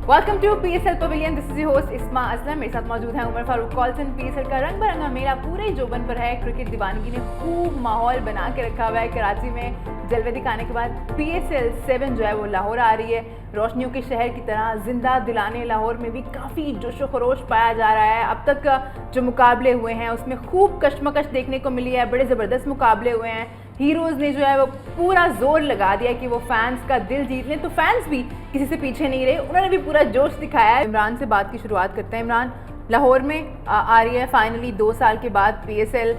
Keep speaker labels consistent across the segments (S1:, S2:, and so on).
S1: Welcome to PSL pavilion. This is your host Isma Aslam. मेरे साथ मौजूद है उमर फारूक कॉल्सन। पीएसएल का रंग बिरंगा मेला पूरे जोबन पर है। क्रिकेट दीवानगी ने खूब माहौल बना के रखा हुआ है। कराची में जलवे दिखाने के बाद पीएसएल 7 जो है वो लाहौर आ रही है। रोशनियों के शहर की तरह जिंदा दिलाने लाहौर में भी काफ़ी जोशो खरोश पाया जा रहा है। अब तक जो मुकाबले हुए हैं उसमें खूब कशमकश देखने को मिली है। बड़े ज़बरदस्त मुकाबले हुए हैं। हीरोज़ ने जो है वो पूरा जोर लगा दिया कि वो फैंस का दिल जीत लें, तो फैंस भी किसी से पीछे नहीं रहे, उन्होंने भी पूरा जोश दिखाया है। इमरान से बात की शुरुआत करते हैं। इमरान, लाहौर में आ रही है फाइनली 2 साल के बाद पीएसएल।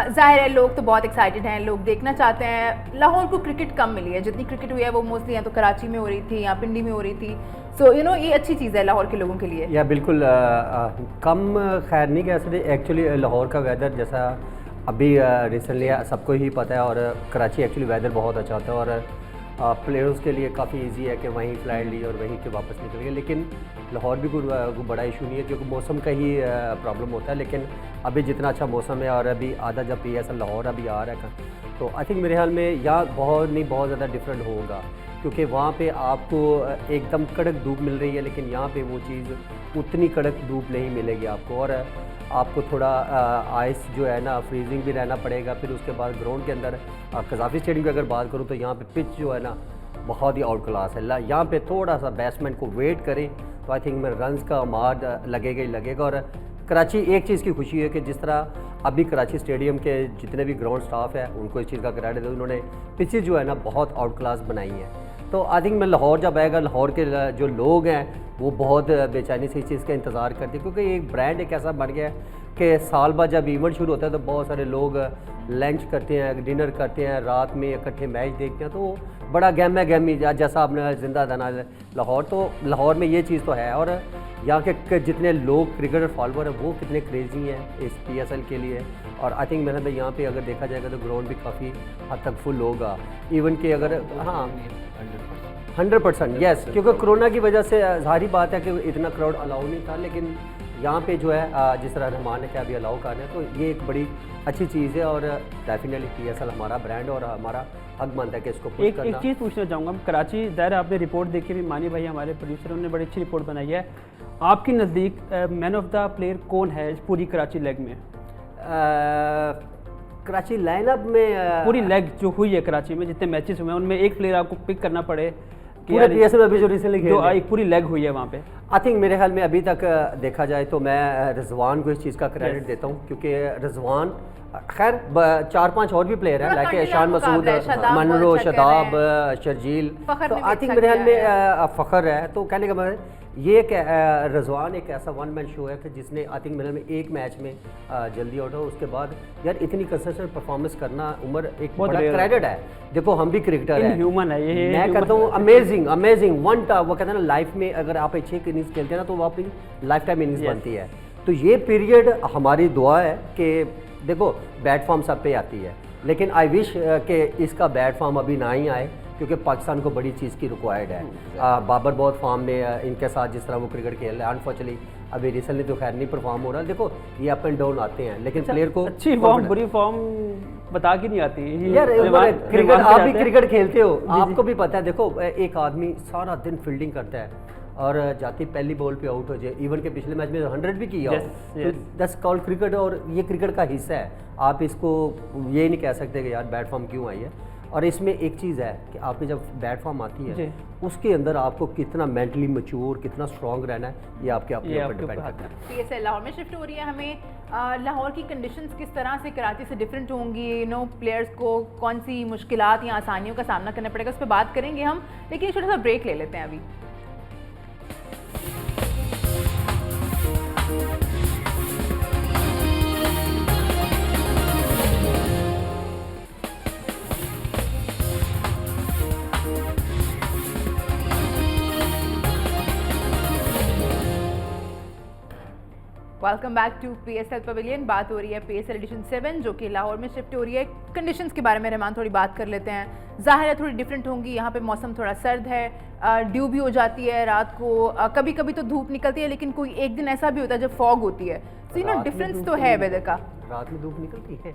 S1: जाहिर है लोग तो बहुत एक्साइटेड हैं, लोग देखना चाहते हैं। लाहौर को क्रिकेट कम मिली है, जितनी क्रिकेट हुई है वो मोस्टली या तो कराची में हो रही थी या पिंडी में हो रही थी। सो ये अच्छी चीज़ है लाहौर के लोगों के लिए।
S2: या बिल्कुल कम खैर नहीं कह सकते। एक्चुअली लाहौर का वेदर जैसा अभी रिसेंटली सबको ही पता है, और कराची एक्चुअली वेदर बहुत अच्छा होता है और प्लेयर्स के लिए काफ़ी इजी है कि वहीं फ्लाइट ली और वहीं के वापस निकल गए। लेकिन लाहौर भी कोई बड़ा इशू नहीं है, क्योंकि मौसम का ही प्रॉब्लम होता है। लेकिन अभी जितना अच्छा मौसम है और अभी आधा जब पीएसएल लाहौर अभी आ रहा है, तो आई थिंक मेरे ख्याल में यहाँ बहुत ज़्यादा डिफरेंट होगा, क्योंकि वहाँ पे आपको एकदम कड़क धूप मिल रही है, लेकिन यहाँ पे वो चीज़ उतनी कड़क धूप नहीं मिलेगी आपको। और आपको थोड़ा आइस जो है ना फ्रीजिंग भी रहना पड़ेगा। फिर उसके बाद ग्राउंड के अंदर कज़ाफ़ी स्टेडियम की अगर बात करूँ तो यहाँ पे पिच जो है ना बहुत ही आउट क्लास है। यहाँ पे थोड़ा सा बैट्समैन को वेट करें तो आई थिंक मेरे रन्स का मार लगेगा ही लगेगा। और कराची एक चीज़ की खुशी है कि जिस तरह अभी कराची स्टेडियम के जितने भी ग्राउंड स्टाफ है उनको इस चीज़ का क्रेडिट है, उन्होंने पिचेज जो है ना बहुत आउट क्लास बनाई है। तो आई थिंक मैं लाहौर जब आएगा, लाहौर के जो लोग हैं वो बहुत बेचैनी से इस चीज़ का इंतज़ार करते हैं, क्योंकि एक ब्रांड एक ऐसा बन गया है कि साल बाद जब इवेंट शुरू होता है तो बहुत सारे लोग लंच करते हैं, डिनर करते हैं, रात में इकट्ठे मैच देखते हैं। तो बड़ा गहमा गहमी जैसा आपने जिंदा दाना लाहौर, तो लाहौर में ये चीज़ तो है। और यहाँ के जितने लोग क्रिकेटर फॉलोअर हैं वो कितने क्रेजी हैं इस पीएसएल के लिए। और आई थिंक मैंने यहाँ पे अगर देखा जाएगा तो ग्राउंड भी काफ़ी हद तक फुल होगा। इवन कि अगर 100% यस, क्योंकि कोरोना की वजह से जाहिर बात है कि इतना क्राउड अलाउ नहीं था। लेकिन यहाँ पे जो है जिस तरह रहमान ने क्या अभी अलाउ कर रहे हैं, तो ये एक बड़ी अच्छी चीज़ है। और डेफिनेटली पीएसएल हमारा ब्रांड और हमारा हक बनता है कि इसको पुश करना।
S3: एक चीज़ पूछना चाहूँगा, कराची दायरा आपने रिपोर्ट देखी भी, मानी भाई हमारे प्रोड्यूसर उन्होंने बड़ी अच्छी रिपोर्ट बनाई है। आपके नज़दीक मैन ऑफ द प्लेयर कौन है इस पूरी कराची लेग में?
S2: कराची लाइनअप में
S3: पूरी लेग जो हुई है कराची में, जितने मैचेस हुए हैं उनमें एक प्लेयर आपको पिक करना पड़े
S2: पूरे पीएसएल में अभी जो रिसेंटली
S3: जो एक पूरी लेग हुई है वहाँ पे।
S2: आई थिंक मेरे ख्याल में अभी तक देखा जाए तो मैं रिजवान को इस चीज़ का क्रेडिट देता हूँ, क्योंकि रिजवान खैर 4-5 और भी प्लेयर हैं लाइक ईशान मसूद, मनरो, शदाब, शर्जील, तो आई थिंक मेरे ख्याल में फ़ख्र है। तो कहने का मतलब ये एक रिजवान एक ऐसा वन मैन शो है कि जिसने आई थिंक मेरे में एक मैच में जल्दी आउट हो, उसके बाद यार इतनी कंसिस्टेंट परफॉर्मेंस करना उम्र एक बड़ा क्रेडिट है। देखो हम भी क्रिकेटर हैं,
S3: ह्यूमन है ये,
S2: मैं कहता हूँ अमेजिंग वन टा वो कहते हैं ना लाइफ में अगर आप अच्छे इनिंग्स खेलते हैं ना तो वो आपकी लाइफ टाइम इनिंग्स बनती है। तो ये पीरियड हमारी दुआ है कि देखो बैट फॉर्म सब पे आती है, लेकिन आई विश कि इसका बैट फॉर्म अभी ना ही आए, क्योंकि पाकिस्तान को बड़ी चीज़ की रिक्वायर्ड है। बाबर बहुत फॉर्म में इनके साथ जिस तरह वो क्रिकेट खेल रहे हैं, अनफॉर्चुनेटली अभी रिसेंटली तो खैर नहीं परफॉर्म हो रहा। देखो ये अप एंड डाउन आते हैं, लेकिन प्लेयर को
S3: अच्छी फॉर्म बुरी फॉर्म बता के नहीं आती
S2: यार। क्रिकेट आप भी क्रिकेट खेलते हो, आपको भी पता है। देखो एक आदमी सारा दिन फील्डिंग करता है और जाती पहली बॉल पे आउट हो जाए, इवन के पिछले मैच में 100 भी किया हो, तो दैट्स कॉल्ड क्रिकेट। और ये क्रिकेट का हिस्सा है, आप इसको ये नहीं कह सकते कि यार बैट फॉर्म क्यों आई है। और इसमें एक चीज़ है कि आपकी जब बैट फॉर्म आती है उसके अंदर आपको कितना मेंटली मैच्योर, कितना स्ट्रांग रहना है, ये आपके अपने ऊपर डिपेंड करता है।
S1: पीएसएल लाहौर में शिफ्ट हो रही है, हमें लाहौर की कंडीशंस किस तरह से कराची से डिफरेंट होंगी, प्लेयर्स को कौन सी मुश्किलात या आसानियों का सामना करना पड़ेगा, उस पर बात करेंगे हम। लेकिन छोटा सा ब्रेक ले लेते हैं अभी। Welcome back to PSL pavilion. बात हो रही है पीएसएल एडिशन 7 जो कि लाहौर में शिफ्ट हो रही है। कंडीशंस के बारे में रहमान थोड़ी बात कर लेते हैं। ज़ाहिर है थोड़ी डिफरेंट होंगी, यहाँ पे मौसम थोड़ा सर्द है, ड्यू भी हो जाती है रात को, कभी कभी तो धूप निकलती है, लेकिन कोई एक दिन ऐसा भी होता है जब फॉग होती है। तो डिफरेंस तो है वेदर का।
S2: रात में धूप निकलती है।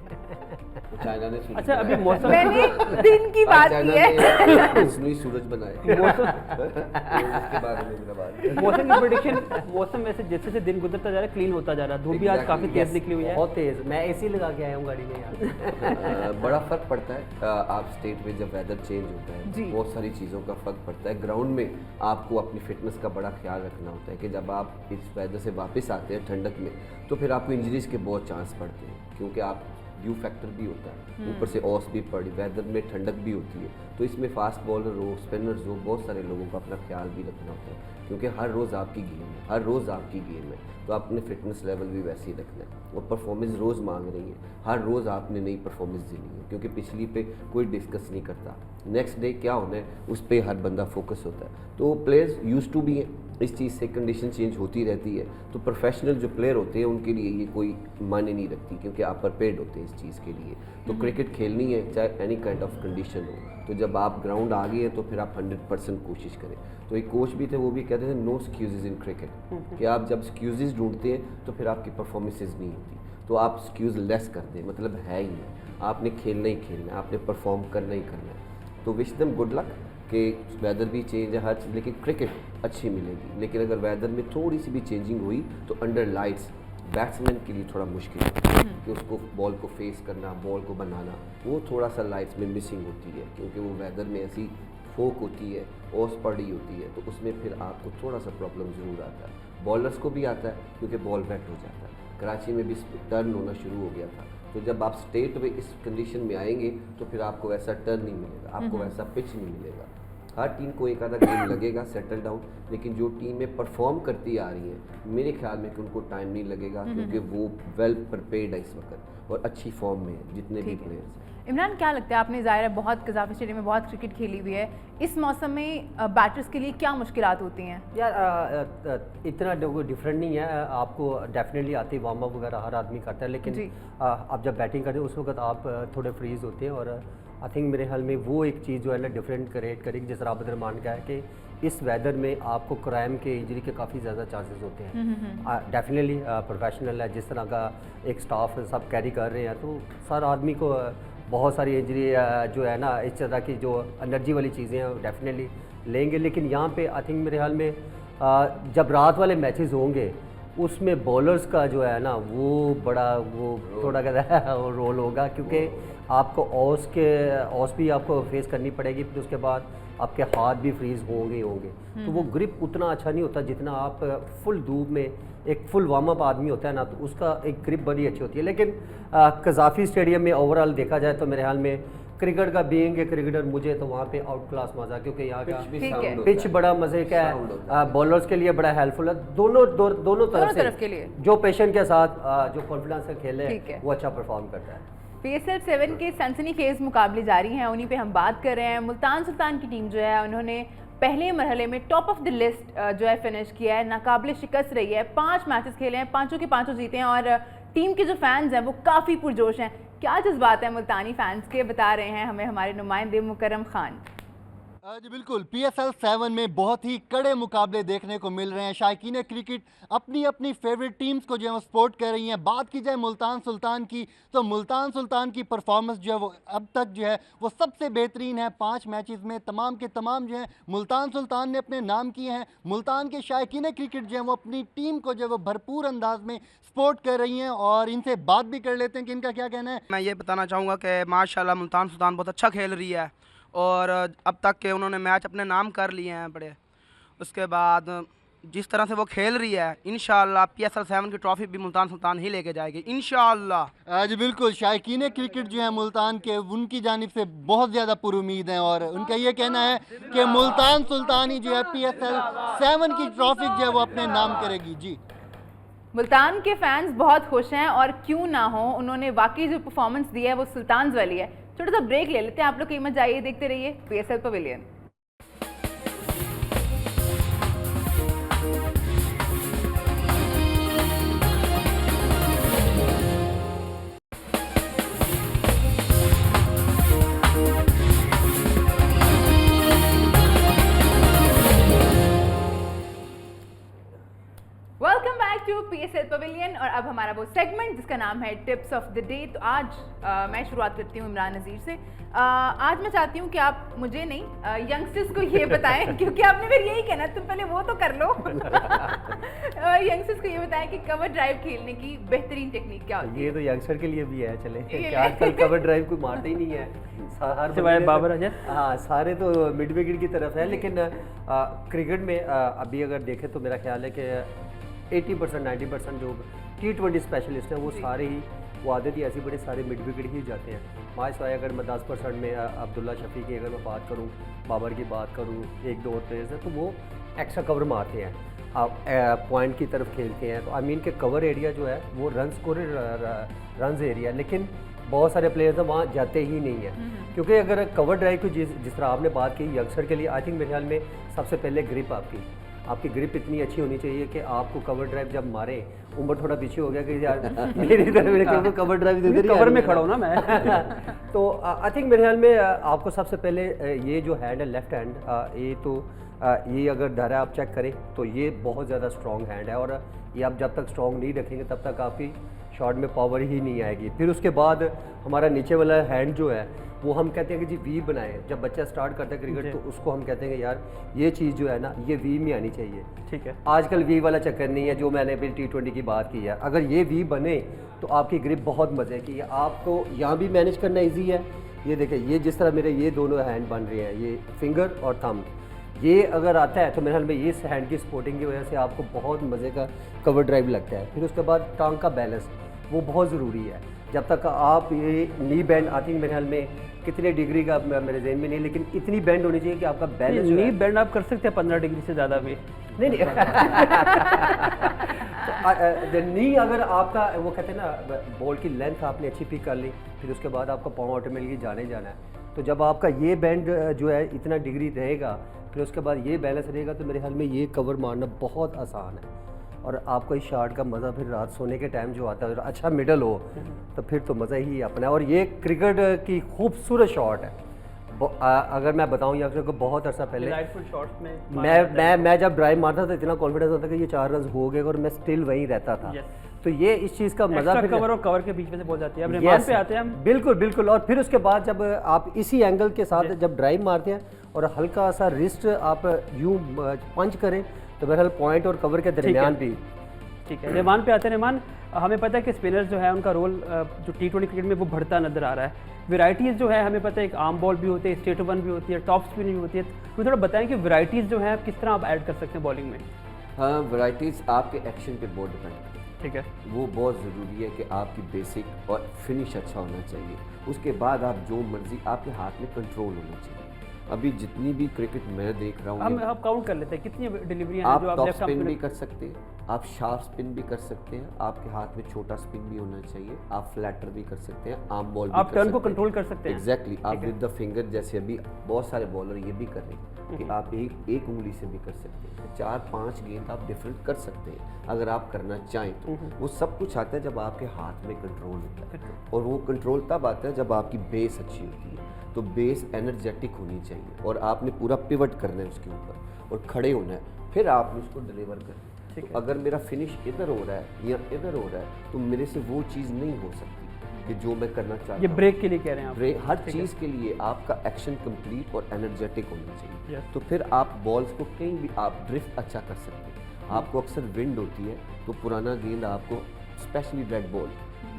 S4: चाइना ने शुरू
S3: अच्छा, अभी
S4: बनाया।
S3: मौसम
S1: मैंने दिन की बात की
S4: चाइना
S1: है।
S4: ने इसमें सूरज बनाए।
S3: मौसम
S4: उसके बारे में मेरा बात।
S3: मौसम की प्रेडिक्शन, मौसम वैसे जैसे जैसे दिन गुजरता जा रहा है क्लीन होता जा रहा है, धूप भी आज काफ़ी
S4: Exactly,
S3: तेज़ निकली हुई है।
S2: बहुत तेज़, मैं एसी लगा के आया हूँ गाड़ी में यार।
S4: बड़ा फर्क पड़ता है आप स्टेट में जब वेदर चेंज होता
S1: जी।
S4: है, बहुत सारी चीज़ों का फर्क पड़ता है। ग्राउंड में आपको अपनी फिटनेस का बड़ा ख्याल रखना होता है कि जब आप इस वेदर से वापस आते हैं ठंडक में, तो फिर आपको इंजरीज के बहुत चांस पड़ते हैं, क्योंकि आप ड्यू फैक्टर भी होता है, ऊपर से ऑस भी पड़ी, वेदर में ठंडक भी होती है। तो इसमें फास्ट बॉलर हो, स्पिनर्स हो, बहुत सारे लोगों को अपना ख्याल भी रखना होता है, क्योंकि हर रोज़ आपकी गेम है, हर रोज़ आपकी गेम है, तो आपने फिटनेस लेवल भी वैसे ही रखना है। और परफॉर्मेंस रोज़ मांग रही है, हर रोज़ आपने नई परफॉर्मेंस देनी है, क्योंकि पिछली पे कोई डिस्कस नहीं करता, नेक्स्ट डे क्या होना है उस पर हर बंदा फोकस होता है। तो प्लेयर्स यूज टू भी हैं इस चीज़ से, कंडीशन चेंज होती रहती है। तो प्रोफेशनल जो प्लेयर होते हैं उनके लिए ये कोई मायने नहीं रखती, क्योंकि आप प्रिपेयर्ड होते हैं इस चीज़ के लिए। तो क्रिकेट खेलनी है चाहे एनी काइंड ऑफ कंडीशन हो, तो जब आप ग्राउंड आ गए हैं तो फिर आप 100% कोशिश करें। तो एक कोच भी थे, वो भी कहते थे नो एक्सक्यूजेज इन क्रिकेट, कि आप जब एक्सक्यूजेज ढूंढते हैं तो फिर आपकी परफॉर्मेंसेज नहीं होती, तो आप एक्सक्यूज़ लेस कर दें, मतलब है ही नहीं, आपने खेलना ही खेलना है, आपने परफॉर्म करना ही करना है। तो विश देम गुड लक कि वेदर भी चेंज है हर चीज़, लेकिन क्रिकेट अच्छी मिलेगी। लेकिन अगर वेदर में थोड़ी सी भी चेंजिंग हुई तो अंडर लाइट्स बैट्समैन के लिए थोड़ा मुश्किल है कि उसको बॉल को फेस करना, बॉल को बनाना, वो थोड़ा सा लाइट्स में मिसिंग होती है, क्योंकि वो वेदर में ऐसी फोक होती है, ओस पड़ी होती है, तो उसमें फिर आपको थोड़ा सा प्रॉब्लम ज़रूर आता है। बॉलर्स को भी आता है, क्योंकि बॉल वेट हो जाता है। कराची में भी टर्न होना शुरू हो गया था, तो जब आप स्टेट में इस कंडीशन में आएंगे तो फिर आपको वैसा टर्न नहीं मिलेगा, आपको वैसा पिच नहीं मिलेगा। हर टीम को एक आधा गेम लगेगा सेटल डाउन, लेकिन जो टीमें परफॉर्म करती आ रही हैं मेरे ख्याल में कि उनको टाइम नहीं लगेगा, क्योंकि वो वेल प्रिपेयर्ड है इस वक्त और अच्छी फॉर्म में है जितने भी प्लेयर्स हैं।
S1: इमरान, क्या लगता है, आपने ज़ाहिर है बहुत कज़ाफ़ी स्टेडियम में बहुत क्रिकेट खेली हुई है, इस मौसम में बैटर्स के लिए क्या मुश्किलात होती हैं?
S2: यार इतना डिफरेंट नहीं है, आपको डेफिनेटली आती वार्म अप वगैरह हर आदमी करता है, लेकिन आप जब बैटिंग करते हैं उस वक्त आप थोड़े फ्रीज होते हैं। और आई थिंक मेरे ख्याल में वो एक चीज़ जो है ना डिफरेंट क्रिएट करेगी, जैसे राबत रहमान का है कि इस वेदर में आपको क्राइम के इंजरी के काफ़ी ज़्यादा चांसेस होते हैं। डेफिनेटली प्रोफेशनल है, जिस तरह का एक स्टाफ सब कैरी कर रहे हैं, तो हर आदमी को बहुत सारी इंजरी जो है ना इस तरह की जो एनर्जी वाली चीज़ें हैं डेफिनेटली लेंगे। लेकिन यहाँ पे आई थिंक मेरे ख्याल में जब रात वाले मैचेस होंगे उसमें बॉलर्स का जो है ना वो बड़ा वो थोड़ा कहता है रोल होगा, क्योंकि आपको ऑस भी आपको फेस करनी पड़ेगी, फिर उसके बाद आपके हाथ भी फ्रीज होंगे ही होंगे, तो वो ग्रिप उतना अच्छा नहीं होता जितना आप फुल धूप में एक फुल वार्म अप आदमी होता है ना, तो उसका एक ग्रिप बड़ी अच्छी होती है। लेकिन कज़ाफ़ी स्टेडियम में ओवरऑल देखा जाए तो मेरे ख्याल में क्रिकेट का बीइंग ए क्रिकेटर मुझे तो वहाँ पे आउट क्लास मज़ा, क्योंकि यहाँ का पिच बड़ा मज़े का है, बॉलर्स के लिए बड़ा हेल्पफुल है, दोनों तरफ
S1: के लिए
S2: जो पेशेंट के साथ जो कॉन्फिडेंस से खेले वो अच्छा परफॉर्म करता है।
S1: PSL 7 के सनसनीखेज मुकाबले जारी हैं, उन्हीं पे हम बात कर रहे हैं। मुल्तान सुल्तान की टीम जो है उन्होंने पहले मरहले में टॉप ऑफ द लिस्ट जो है फिनिश किया है, नाकाबिले शिकस्त रही है, 5 मैचेस खेले हैं, 5 के 5 जीते हैं और टीम के जो फैंस हैं वो काफ़ी पुरजोश हैं। क्या जज्बात है मुल्तानी फैंस के, बता रहे हैं हमें हमारे नुमाइंदे मुकर्रम खान।
S5: जी बिल्कुल, PSL 7 में बहुत ही कड़े मुकाबले देखने को मिल रहे हैं। शायकीन क्रिकेट अपनी अपनी फेवरेट टीम्स को जो है सपोर्ट कर रही हैं। बात की जाए मुल्तान सुल्तान की, तो मुल्तान सुल्तान की परफॉर्मेंस जो है वो अब तक जो है वो सबसे बेहतरीन है। 5 मैचेस में तमाम के तमाम जो है मुल्तान सुल्तान ने अपने नाम किए हैं। मुल्तान के शायकीन क्रिकेट जो है वो अपनी टीम को जो है वो भरपूर अंदाज में सपोर्ट कर रही हैं और इनसे बात भी कर लेते हैं कि इनका क्या कहना है।
S6: मैं ये बताना चाहूँगा कि माशाल्लाह मुल्तान सुल्तान बहुत अच्छा खेल रही है और अब तक के उन्होंने मैच अपने नाम कर लिए हैं बड़े। उसके बाद जिस तरह से वो खेल रही है इंशाअल्लाह PSL 7 की ट्रॉफी भी मुल्तान सुल्तान ही लेके जाएगी इंशाअल्लाह।
S5: जी बिल्कुल, शायकीन क्रिकेट जो है मुल्तान के उनकी जानिब से बहुत ज़्यादा पुरुमीद हैं और उनका ये कहना है कि मुल्तान सुल्तान ही जो है PSL 7 की ट्रॉफी जो है वो अपने नाम करेगी। जी,
S1: मुल्तान के फैंस बहुत खुश हैं और क्यों ना हो, उन्होंने वाकई जो परफॉर्मेंस दी है वो सुल्तान वाली है। छोटा सा ब्रेक ले लेते हैं, आप लोग कीमत जाइए, देखते रहिए PSL pavilion. Welcome back to PSL pavilion और अब हमारा वो सेगमेंट जिसका नाम है टिप्स ऑफ द डे। तो आज मैं शुरुआत करती हूँ इमरान नज़ीर से। आज मैं चाहती हूँ कि आप मुझे नहीं यंगस्टर्स को ये बताएं क्योंकि आपने फिर यही कहना, तुम पहले वो तो कर लो। यंगस्टर्स को ये बताएं कि कवर ड्राइव खेलने की बेहतरीन टेक्निक क्या होती है।
S2: ये तो यंगस्टर के लिए भी है, चले कि आजकल कवर ड्राइव कोई मारते ही नहीं है, हर
S3: सिवाय
S2: बंदे
S3: बाबर अजय।
S2: हाँ, सारे तो मिड विकेट की तरफ है। लेकिन क्रिकेट में अभी अगर देखें तो मेरा ख्याल है कि 80% 90% जो T20 स्पेशलिस्ट हैं वो सारे ही वो आदत ही ऐसी बड़े सारे मिड विकेट ही जाते हैं। माय सवाए अगर मैं 10% में अब्दुल्ला शफी की अगर मैं बात करूँ, बाबर की बात करूँ, एक दो और प्लेयर्स हैं तो वो एक्स्ट्रा कवर मारते हैं, आप पॉइंट की तरफ खेलते हैं। तो आई मीन के कवर एरिया जो है वो रन स्कोर रन एरिया, लेकिन बहुत सारे प्लेयर्स हैं वहाँ जाते ही नहीं है। क्योंकि अगर कवर ड्राइव की जिस तरह आपने बात की यंगस्टर के लिए, आई थिंक मेरे ख्याल में सबसे पहले ग्रिप आपकी ग्रिप इतनी अच्छी होनी चाहिए कि आपको कवर ड्राइव जब मारे, उम्र थोड़ा पीछे हो गया कि यार मेरी तरफ मेरे कवर ड्राइव दे दे,
S3: कवर में खड़ा हूँ ना मैं।
S2: तो आई थिंक मेरे ख्याल में आपको सबसे पहले ये जो हैंड है लेफ्ट हैंड, ये तो ये अगर धारा आप चेक करें तो ये बहुत ज़्यादा स्ट्रॉन्ग हैंड है और ये आप जब तक स्ट्रॉन्ग नहीं रखेंगे तब तक आपकी शॉट में पावर ही नहीं आएगी। फिर उसके बाद हमारा नीचे वाला हैंड जो है वो हम कहते हैं कि जी वी बनाए। जब बच्चा स्टार्ट करता है क्रिकेट तो उसको हम कहते हैं कि यार ये चीज़ जो है ना ये वी में आनी चाहिए।
S3: ठीक है,
S2: आजकल वी वाला चक्कर नहीं है जो मैंने अभी T20 की बात की है। अगर ये वी बने तो आपकी ग्रिप बहुत मज़े की है, आपको यहाँ भी मैनेज करना ईजी है। ये देखें, ये जिस तरह मेरे ये दोनों हैंड बन रहे हैं, ये फिंगर और थंब, ये अगर आता है तो मेरे ख्याल में इस हैंड की सपोर्टिंग की वजह से आपको बहुत मज़े का कवर ड्राइव लगता है। फिर उसके बाद टांग का बैलेंस वो बहुत ज़रूरी है। जब तक आप ये नी बैंड, आई थिंक मेरे ख्याल में कितने डिग्री का मेरे जहन में नहीं, लेकिन इतनी बैंड होनी चाहिए कि आपका बैलेंस
S3: नी बैंड आप कर सकते हैं 15 डिग्री से ज़्यादा भी
S2: नहीं। नी अगर आपका वो कहते हैं ना बॉल की लेंथ आपने अच्छी पिक कर ली, फिर उसके बाद आपका पाँव ऑटोमेटिकली जाने जाना है। तो जब आपका ये बैंड जो है इतना डिग्री रहेगा, फिर उसके बाद ये बैलेंस रहेगा, तो मेरे ख्याल में ये कवर मारना बहुत आसान है और आपको इस शॉट का मज़ा फिर रात सोने के टाइम जो आता है, अच्छा मिडल हो तो फिर तो मज़ा ही अपना है। और ये क्रिकेट की खूबसूरत शॉट है। अगर मैं बताऊं या को बहुत अर्सा पहले
S3: शॉट्स में
S2: मैं जब ड्राइव मारता था इतना कॉन्फिडेंस होता कि ये 4 रन हो गए और मैं स्टिल वहीं रहता था। तो ये इस चीज़ का मज़ा फिर
S3: कवर और कवर के बीच में से बहुत जाती है। अब रिमांड पे आते हैं हम।
S2: बिल्कुल बिल्कुल। और फिर उसके बाद जब आप इसी एंगल के साथ जब ड्राइव मारते हैं और हल्का सा रिस्ट आप यूँ पंच करें तो बहरहाल पॉइंट और कवर के दरमियान भी।
S3: ठीक है, रेमान पे आते हैं। रेमान, हमें पता है कि स्पिनर्स जो है उनका रोल जो T20 क्रिकेट में वो बढ़ता नजर आ रहा है। वैराइटीज़ जो है हमें पता है, एक आर्म बॉल भी होती है, स्ट्रेट वन भी होती है, टॉप स्पिन भी होती है। तो थोड़ा बताएं कि वैराइटीज़ जो है किस तरह आप ऐड कर सकते हैं बॉलिंग में।
S4: हाँ, वैराइटीज़ आपके एक्शन पे बहुत डिपेंड करती है।
S3: ठीक है,
S4: वो बहुत ज़रूरी है कि आपकी बेसिक और फिनिश अच्छा होना चाहिए। उसके बाद आप जो मर्जी, आपके हाथ में कंट्रोल होना चाहिए। अभी जितनी भी क्रिकेट मैं देख रहा हूँ,
S3: हम काउंट कर लेते हैं कितनी डिलीवरियां
S4: आप
S3: जो आप
S4: टॉप
S3: लेफ्ट
S4: स्पिन भी कर सकते हैं, आप शार्प स्पिन भी कर सकते हैं, आपके हाथ में छोटा स्पिन भी होना चाहिए, आप फ्लैटर भी कर सकते हैं, आर्म बॉल भी
S3: आप टर्न को कंट्रोल कर सकते हैं।
S4: एग्जैक्टली, आप विद द फिंगर, जैसे अभी बहुत सारे बॉलर ये भी कर रहे हैं कि आप एक उंगली से भी कर सकते हैं। 4-5 गेंद आप डिफरेंट कर सकते हैं अगर आप करना चाहें तो। वो सब कुछ आता है जब आपके हाथ में कंट्रोल होता है, और वो कंट्रोल तब आता है जब आपकी बेस अच्छी होती है। तो बेस एनर्जेटिक होनी चाहिए और आपने पूरा पिवट करना है उसके ऊपर और खड़े होना है, फिर आपने उसको डिलीवर करना है। तो अगर मेरा फिनिश इधर हो रहा है या इधर हो रहा है तो मेरे से वो चीज़ नहीं हो सकती कि जो मैं करना चाहता हूँ।
S3: ये ब्रेक के लिए कह रहे हैं आप?
S4: ब्रेक, हर चीज़ के लिए आपका एक्शन कंप्लीट और एनर्जेटिक होना चाहिए। तो फिर आप बॉल्स को कहीं भी आप ड्रिफ्ट अच्छा कर सकते हैं। आपको अक्सर विंड होती है तो पुराना गेंद आपको, स्पेशली रेड बॉल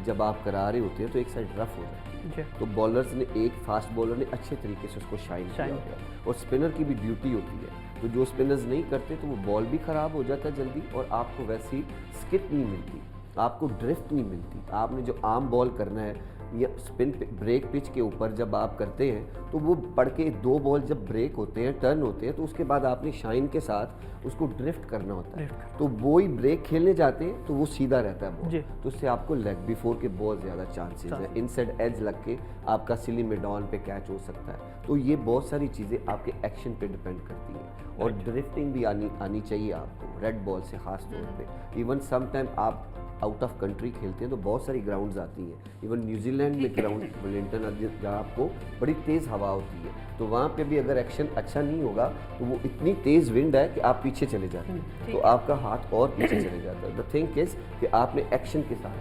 S4: जब आप करा रहे होते हैं तो एक साइड रफ हो जाती है, तो बॉलर्स ने, एक फास्ट बॉलर ने अच्छे तरीके से उसको शाइन किया होता है। और स्पिनर की भी ड्यूटी होती है, तो जो स्पिनर्स नहीं करते तो वो बॉल भी ख़राब हो जाता है जल्दी और आपको वैसी स्किट नहीं मिलती, आपको ड्रिफ्ट नहीं मिलती। आपने जो आर्म बॉल करना है या स्पिन ब्रेक पिच के ऊपर जब आप करते हैं तो वो पड़ के 2 बॉल जब ब्रेक होते हैं, टर्न होते हैं, तो उसके बाद आपने शाइन के साथ उसको ड्रिफ्ट करना होता है। तो वो ही ब्रेक खेलने जाते हैं तो वो सीधा रहता है बॉल, तो उससे आपको लेग बिफोर के बहुत ज़्यादा चांसेस है, इनसाइड एज लग के आपका सिली में डाउन पे कैच हो सकता है। तो ये बहुत सारी चीज़ें आपके एक्शन पे डिपेंड करती हैं और ड्रिफ्टिंग भी आनी चाहिए आपको रेड बॉल से खास तौर पे। इवन सम टाइम आप आउट ऑफ कंट्री खेलते हैं तो बहुत सारी ग्राउंड्स आती हैं, इवन न्यूजीलैंड में ग्राउंड वेलिंगटन जहाँ आपको बड़ी तेज़ हवा होती है तो वहाँ पे भी अगर एक्शन अच्छा नहीं होगा तो वो इतनी तेज़ विंड है कि आप पीछे चले जाते हैं, तो आपका हाथ और पीछे चले जाता है। द थिंग इज कि आपने एक्शन के साथ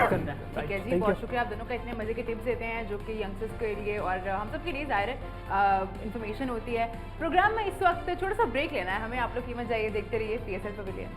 S3: करना है।
S1: ठीक है जी, बहुत शुक्रिया आप दोनों का इतने मज़े के टिप्स देते हैं जो कि यंगस्टर्स के लिए और हम सब के लिए ज़ाहिर है इन्फॉर्मेशन होती है। प्रोग्राम में इस वक्त थोड़ा सा ब्रेक लेना है हमें, आप लोग कीमत जाइए, देखते रहिए PSL pavilion.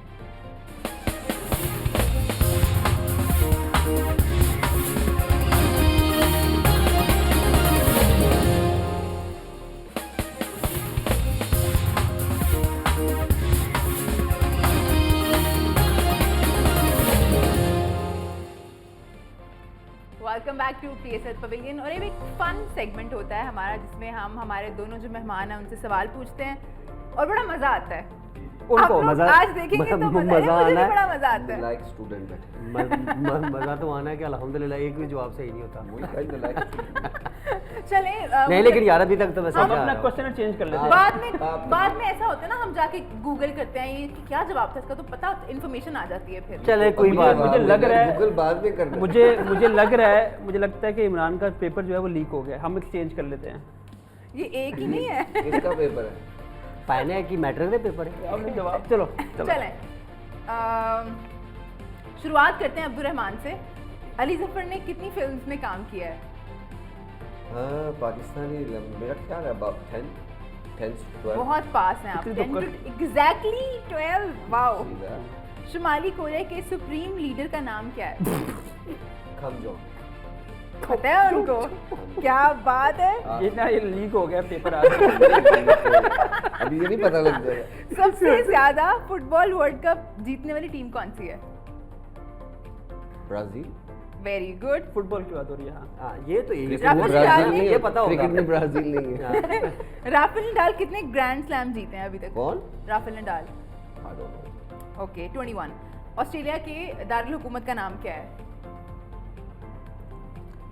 S1: Welcome back to PSL pavilion. और ये एक फन सेगमेंट होता है हमारा जिसमें हम हमारे दोनों जो मेहमान हैं उनसे सवाल पूछते हैं और बड़ा मज़ा आता है।
S2: उनको
S1: आप लोग
S2: मज़ा
S1: आज देखेंगे तो मज़ा
S2: मज़ा
S1: मुझे
S2: आना
S1: भी
S2: है।
S1: बड़ा मज़ा आता है।
S4: लाइक स्टूडेंट बैठे
S2: मज़ा तो आना है कि अल्हम्दुलिल्लाह एक भी जवाब सही नहीं होता।
S1: चले
S2: नहीं लेकिन यार अभी तक तो मैं
S3: हम
S2: समझ
S3: अपना क्वेश्चन चेंज कर लेते हैं।
S1: बाद में ऐसा होता है ना, हम जाके गूगल करते हैं ये कि क्या जवाब था इसका, तो पता इन्फॉर्मेशन आ जाती है फिर।
S2: चले कोई बात
S3: मुझे लग रहा है
S4: गूगल बाद में करना।
S3: मुझे लगता है कि इमरान का पेपर जो है वो लीक हो गया, हम एक्सचेंज कर लेते हैं।
S1: ये एक ही नहीं है।
S4: किसका पेपर है?
S2: पाने है कि मैट्रिक के पेपर है।
S3: आपने जवाब चलो
S1: चलें शुरुआत करते हैं अब्दुल रहमान से। अली जफर ने कितनी फिल्म्स में काम किया है?
S4: हाँ, पाकिस्तानी मेरा ख्याल है अबाउट 10 to 12।
S1: बहुत पास हैं आप।
S3: इतनी तो
S1: 10 to एग्जैक्टली 12। वाओ।
S4: सीधा।
S1: शुमाली कोरिया के सुप्रीम लीडर का नाम क्या है?
S4: खम जो
S1: पता है उनको? क्या बात है।
S3: ये लीक हो गया पेपर आज।
S4: अभी ये नहीं पता लग जाएगा।
S1: सबसे ज्यादा फुटबॉल वर्ल्ड कप जीतने वाली टीम कौन सी है?
S4: ब्राजील।
S1: Very good.
S3: फुटबॉल की बात हो रही है। हाँ,
S2: हाँ ये तो
S4: क्रिकेट
S1: राफेल
S4: में
S1: नडाल
S4: ब्राजील
S1: ने-
S4: नहीं
S2: ये
S4: है,
S2: पता होगा।
S4: क्रिकेट में ब्राजील नहीं है।
S1: राफेल नडाल कितने ग्रैंड स्लैम जीते हैं अभी तक?
S4: कौन?
S1: Rafael Nadal.
S4: I don't know।
S1: Okay 21। Australia के दारुल हुकूमत का नाम क्या है?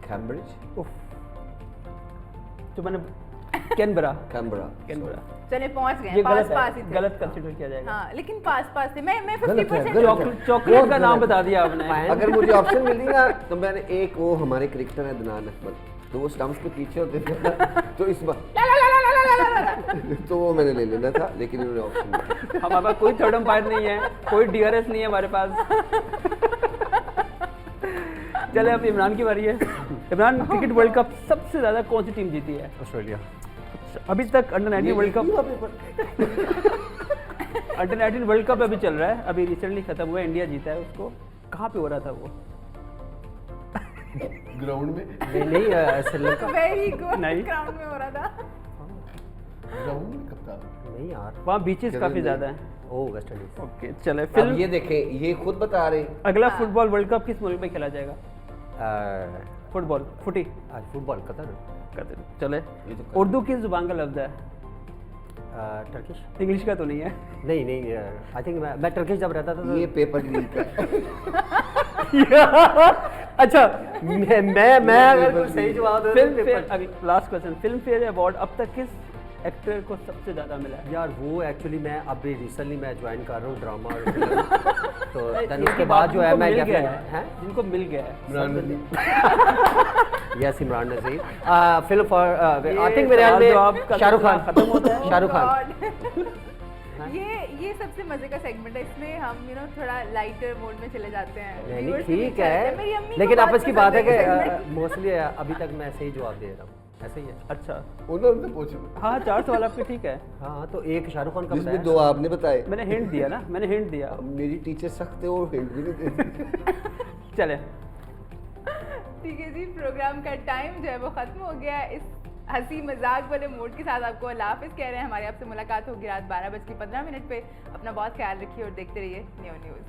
S4: कैम्ब्रिज।
S3: उफ। जो मैंने कैनबरा
S4: कैम्बरा।
S1: चले पहुंच गए
S3: ये
S1: पास पास ही थे।
S3: गलत कंसीडर किया जाएगा।
S1: हाँ लेकिन पास पास थे। मैं
S4: गलत है,
S1: 50%
S4: गलत है।
S3: चॉकलेट का नाम बता दिया आपने।
S4: अगर मुझे ऑप्शन मिलती ना तो मैंने एक वो हमारे क्रिकेटर है अदनान अहमद, तो वो स्टंप्स के पीछे होते थे ना, तो इस बार तो वो मैंने ले लेना था, लेकिन उन्होंने ऑप्शन दिया।
S3: हमारे पास कोई थर्ड अंपायर नहीं है, कोई DRS नहीं है हमारे पास। चले अब इमरान की बारी है। इमरान, क्रिकेट वर्ल्ड कप सबसे ज्यादा कौन सी टीम जीती है?
S2: ऑस्ट्रेलिया।
S3: अभी तक अंडर 19 वर्ल्ड कप अभी चल रहा है, अभी रिसेंटली खत्म हुआ है, इंडिया जीता है उसको। कहाँ पे हो रहा था वो?
S4: ग्राउंड में।
S2: नहीं श्रीलंका।
S1: Very good.
S3: नहीं।
S1: ग्राउंड में हो रहा था।
S4: ग्राउंड में कब था?
S2: नहीं यार।
S3: वहाँ बीचेस काफी ज्यादा हैं।
S2: ओ वेस्ट इंडीज।
S3: ओके चले
S4: अब
S3: फिल्म।
S4: ये देखें, ये खुद बता रहे हैं।
S3: अगला फुटबॉल वर्ल्ड कप किस मुल्क में खेला जाएगा? फुटी
S2: आज फुटबॉल कतर।
S3: चले।
S4: ये तो
S3: उर्दू किस जुबान का लफ्ज है?
S2: टर्किश।
S3: इंग्लिश का तो नहीं है?
S2: नहीं आई थिंक मैं टर्किश जब रहता था तो
S4: ये पेपर लीक है।
S3: अच्छा
S2: मैं अगर कोई सही जवाब दे
S3: Filmfare, last question, Filmfare award अब तक किस एक्टर को सबसे ज्यादा मिला है?
S2: यार वो एक्चुअली मैं अभी रिसेंटली मैं ज्वाइन कर रहा हूँ ड्रामा और फिल्म। तो
S3: ये
S2: then उसके बाद जो है
S3: जिनको
S2: मैं
S3: मिल गया
S2: definitely- हैं?
S3: जिनको मिल गया है।
S2: Yes Imran Nazir. Film for I
S3: ये
S2: थिंक मेरे ख्याल
S3: सवाल जवाब का
S2: में शाहरुख खान
S3: खत्म होता है।
S2: शाहरुख खान।
S1: God. ये सबसे मजे का सेगमेंट है, इसमें हम थोड़ा लाइटर मोड में चले जाते हैं।
S2: नहीं
S1: Viewers के लिए
S2: ठीक
S1: अच्छा लगता मेरी
S2: है,
S1: अम्मी को
S2: लेकिन
S1: बहुत
S2: आपस की
S1: पसंद
S2: बात है
S1: ये
S2: कि
S1: segment।
S2: मोस्टली अभी तक मैं सही जवाब दे रहा हूँ, ऐसे ही है।
S3: अच्छा
S4: उन्होंने पूछो।
S3: हाँ, 4 सवाल आपके ठीक है।
S2: हाँ तो एक शाहरुख खान का
S4: जिसमें
S2: बताया।
S4: 2 आपने बताए।
S3: मैंने हिंट दिया ना, मैंने हिंट दिया।
S4: अब मेरी टीचर सख्त है और हिंट भी नहीं देती।
S3: चले
S1: ठीक है जी, प्रोग्राम का टाइम जो है वो खत्म हो गया है। इस हंसी मजाक वाले मूड के साथ आपको अल्लाह हाफिज़ कह रहे हैं। हमारी आपसे मुलाकात होगी रात 12:15 पे। अपना बहुत ख्याल रखिए और देखते रहिए न्यू न्यूज़।